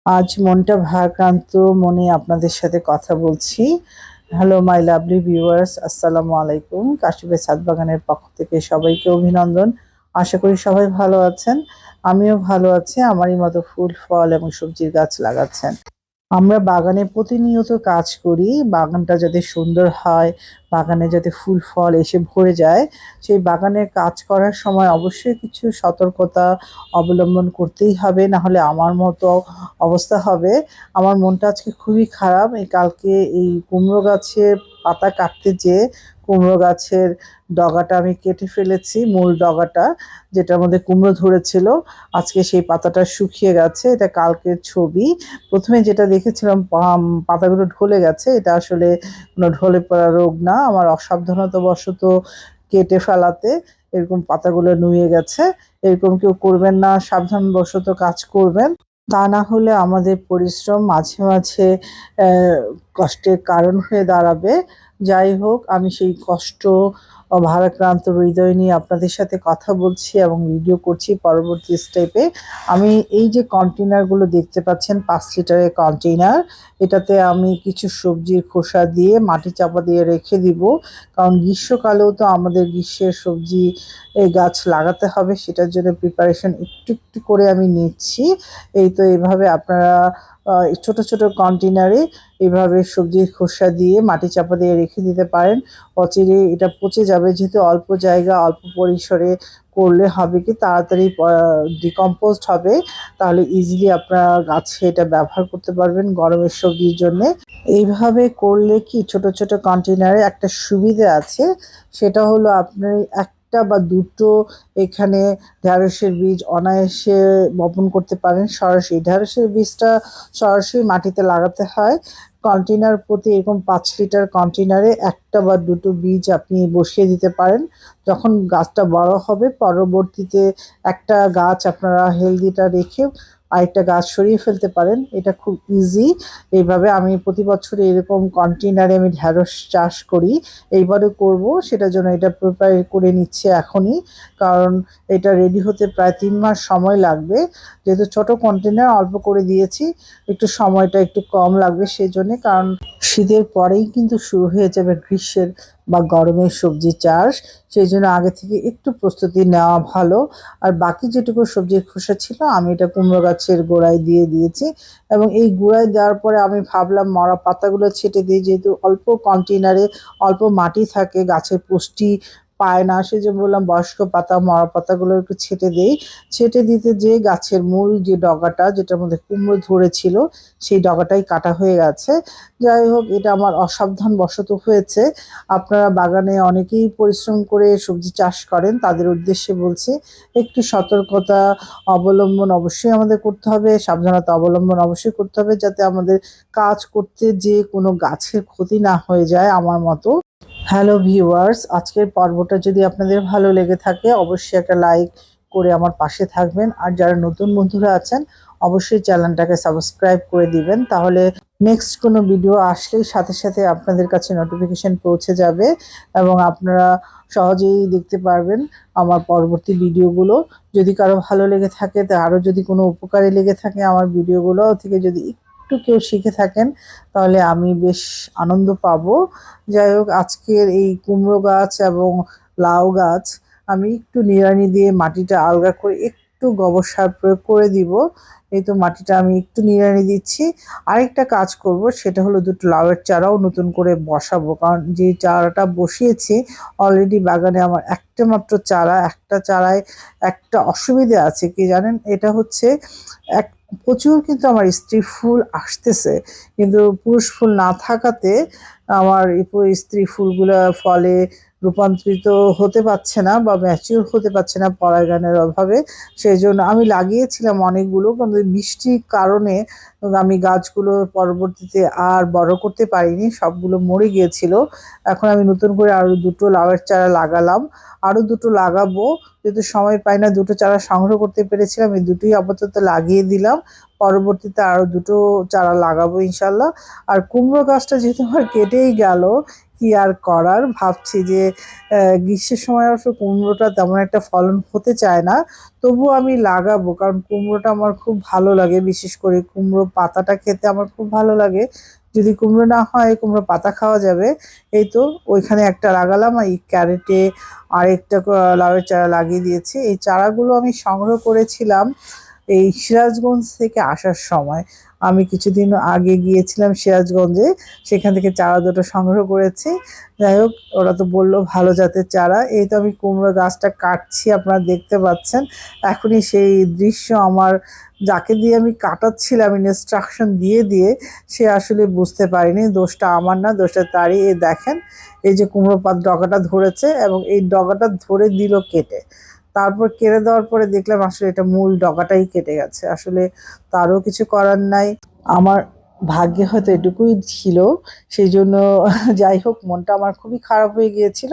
আজ মনটা ভারাক্রান্ত মনে আপনাদের সাথে কথা বলছি। হ্যালো মাই লাভলি ভিউয়ার্স, আসসালামু আলাইকুম। কাশিফের ছাদ বাগানের পক্ষ থেকে সবাইকে অভিনন্দন। আশা করি সবাই ভালো আছেন। আমিও ভালো আছি। আমারই মতো ফুল ফল এবং সবজির গাছ লাগাচ্ছেন। আমরা বাগানে প্রতিনিয়ত কাজ করি। বাগানটা যাতে সুন্দর হয়, বাগানে যাতে ফুল ফল এসে ভরে যায়, সেই বাগানের কাজ করার সময় অবশ্যই কিছু সতর্কতা অবলম্বন করতেই হবে। না হলে আমার মতো অবস্থা হবে। আমার মনটা আজকে খুবই খারাপ। কালকে এই কুমড়ো গাছের পাতা কাটতে যেয়ে কুমড়ো গাছের ডগাটা আমি কেটে ফেলেছি, মূল ডগাটা, যেটার মধ্যে কুমড়ো ধরেছিল। আজকে সেই পাতাটা শুকিয়ে গেছে। এটা কালকের ছবি। প্রথমে যেটা দেখেছিলাম পাতাগুলো ঢলে গেছে, এটা আসলে কোনো ঢলে পড়া রোগ না, আমার অসাবধানতাবশত কেটে ফেলাতে এরকম পাতাগুলো নুয়ে গেছে। এরকম কেউ করবেন না, সাবধানবশত কাজ করবেন। তা না হলে আমাদের পরিশ্রম মাঝে মাঝে কষ্টের কারণ হয়ে দাঁড়াবে। যাই হোক, আমি সেই কষ্ট ও ভারাক্রান্ত হৃদয় নিয়ে আপনাদের সাথে কথা বলছি এবং ভিডিও করছি পরবর্তী স্টেপে। আমি এই যে কন্টেনারগুলো দেখতে পাচ্ছেন, 5 লিটারের কন্টেইনার, এটাতে আমি কিছু সবজির খোসা দিয়ে মাটি চাপা দিয়ে রেখে দিব। কারণ গ্রীষ্মকালেও তো আমাদের গ্রীষ্মের সবজি গাছ লাগাতে হবে, সেটার জন্য প্রিপারেশন একটু একটু করে আমি নিচ্ছি। এই তো এভাবে আপনারা ছোট ছোট কন্টেনারে এভাবে সবজির খোসা দিয়ে মাটি চাপা দিয়ে রেখে দিতে পারেন। অচিরে এটা পচে যাবে, যেহেতু অল্প জায়গা অল্প পরিসরে করলে হবে কি তাড়াতাড়ি ডিকম্পোজড হবে। তাহলে ইজিলি আপনারা গাছে এটা ব্যবহার করতে পারবেন গরমের সবজির জন্যে। এইভাবে করলে কি ছোট ছোট কন্টেনারে একটা সুবিধা আছে, সেটা হলো আপনি একটা বা দুটো এখানে ঢ্যাঁড়সের বীজ অনায়াসে বপন করতে পারেন সরাসরি। ঢ্যাঁড়সের বীজটা সরাসরি মাটিতে লাগাতে হয়। কন্টেনার প্রতি এরকম 5 লিটার কন্টেনারে একটা বা দুটো বীজ আপনি বসিয়ে দিতে পারেন। যখন গাছটা বড় হবে পরবর্তীতে একটা গাছ আপনারা হেলদিটা রেখে আরেকটা গাছ সরিয়ে ফেলতে পারেন। এটা খুব ইজি। এইভাবে আমি প্রতি বছর এরকম কন্টেনারে আমি ঢ্যাঁড়স চাষ করি। এইবারে করব, সেটার জন্য এটা প্রিপেয়ার করে নিচ্ছি এখনই। কারণ এটা রেডি হতে প্রায় 3 মাস সময় লাগবে। যেহেতু ছোট কন্টেনার অল্প করে দিয়েছি, একটু সময়টা একটু কম লাগবে সেজন্যে। কারণ শীতের পরেই কিন্তু শুরু হয়ে যাবে গ্রীষ্মের বা গরমের সবজি চাষ। সেই জন্য আগে থেকে একটু প্রস্তুতি নেওয়া ভালো। আর বাকি যেটুকু সবজির খোসা ছিল আমি এটা কুমড়ো গাছের গোড়ায় দিয়ে দিয়েছি। এবং এই গুঁড়ায় দেওয়ার পরে আমি ভাবলাম মরা পাতাগুলো ছেটে দিই, যেহেতু অল্প কন্টেনারে অল্প মাটি থাকে, গাছের পুষ্টি পায় না, সেই জন্য বললাম বয়স্ক পাতা মরা পাতাগুলো একটু ছেটে দেই। ছেটে দিতে যে গাছের মূল যে ডগাটা যেটার মধ্যে কুমড়ো ধরেছিল, সেই ডগাটাই কাটা হয়ে গেছে। যাই হোক, এটা আমার অসাবধান বশত হয়েছে। আপনারা বাগানে অনেকেই পরিশ্রম করে সবজি চাষ করেন, তাদের উদ্দেশ্যে বলছি একটু সতর্কতা অবলম্বন অবশ্যই আমাদের করতে হবে, সাবধানতা অবলম্বন অবশ্যই করতে হবে, যাতে আমাদের কাজ করতে যে কোনো গাছের ক্ষতি না হয়ে যায় আমার মতো। হ্যালো ভিউয়ার্স, আজকের পর্বটা যদি আপনাদের ভালো লেগে থাকে অবশ্যই একটা লাইক করে আমার পাশে থাকবেন। আর যারা নতুন বন্ধুরা আছেন অবশ্যই চ্যানেলটাকে সাবস্ক্রাইব করে দিবেন, তাহলে নেক্সট কোনো ভিডিও আসলেই সাথে সাথে আপনাদের কাছে নোটিফিকেশন পৌঁছে যাবে এবং আপনারা সহজেই দেখতে পারবেন আমার পরবর্তী ভিডিওগুলো। যদি কারো ভালো লেগে থাকে, তা আরও যদি কোনো উপকারে লেগে থাকে আমার ভিডিওগুলো থেকে, যদি একটু কেউ শিখে থাকেন, তাহলে আমি বেশ আনন্দ পাবো। যাই হোক, আজকের এই কুমড়ো গাছ এবং লাউ গাছ আমি একটু নিড়ানি দিয়ে মাটিটা আলগা করে একটু গোবর সার প্রয়োগ করে দিব। এই তো মাটিটা আমি একটু নিড়ানি দিচ্ছি। আরেকটা কাজ করব, সেটা হলো দুটো লাউয়ের চারাও নতুন করে বসাবো। কারণ যে চারাটা বসিয়েছি অলরেডি বাগানে আমার একটা মাত্র চারা, একটা চারায় একটা অসুবিধে আছে কি জানেন, এটা হচ্ছে এক প্রচুর কিন্তু আমার স্ত্রী ফুল আসতেছে, কিন্তু পুরুষ ফুল না থাকাতে আমার এই স্ত্রী ফুলগুলা ফলে রূপান্তরিত হতে পারছে না বা ম্যাচিওর হতে পারছে না পরাগায়নের অভাবে। সেই জন্য আমি লাগিয়েছিলাম অনেকগুলো, কিন্তু বৃষ্টির কারণে আমি গাছগুলো পরবর্তীতে আর বড় করতে পারিনি, সবগুলো মরে গিয়েছিল। এখন আমি নতুন করে আরো দুটো লাউয়ের চারা লাগালাম, আরো দুটো লাগাবো। যেহেতু সময় পাই না, দুটো চারা সংগ্রহ করতে পেরেছিলাম, এই দুটোই আপাতত লাগিয়ে দিলাম। পরবর্তীতে আরো দুটো চারা লাগাবো ইনশাল্লাহ। আর কুমড়ো গাছটা যেহেতু আমার কেটেই গেল, কি আর করার, ভাবছি যে গ্রীষ্মের সময় অবশ্য কুমড়োটা তেমন একটা ফলন হতে চায় না, তবুও আমি লাগাবো কারণ কুমড়োটা আমার খুব ভালো লাগে, বিশেষ করে কুমড়ো পাতাটা খেতে আমার খুব ভালো লাগে। যদি কুমড়ো না হয় কুমড়ো পাতা খাওয়া যাবে। এই তো ওইখানে একটা লাগালাম, আর এই ক্যারেটে আরেকটা লাউয়ের চারা লাগিয়ে দিয়েছি। এই চারাগুলো আমি সংগ্রহ করেছিলাম এই সিরাজগঞ্জ থেকে আসার সময়। আমি কিছুদিন আগে গিয়েছিলাম সিরাজগঞ্জে, সেখান থেকে চারা দুটো সংগ্রহ করেছি। যাই হোক, ওরা তো বললো ভালো জাতের চারা। এই তো আমি কুমড়ো গাছটা কাটছি, আপনারা দেখতে পাচ্ছেন। এখনই সেই দৃশ্য আমার, যাকে দিয়ে আমি কাটাচ্ছিলাম ইনস্ট্রাকশন দিয়ে দিয়ে, সে আসলে বুঝতে পারেনি। দোষটা আমার না, দোষটা তারই। এই দেখেন, এই যে কুমড়ো পাত ডগাটা ধরেছে এবং এই ডগাটা ধরে দিল কেটে। তারপর কেটে দেওয়ার পরে দেখলাম আসলে এটা মূল ডগাটাই কেটে গেছে। আসলে তারও কিছু করার নাই। আমার ভাগ্যে হয়তো এটুকুই ছিল, সেই জন্য যাই হোক, মনটা আমার খুবই খারাপ হয়ে গিয়েছিল।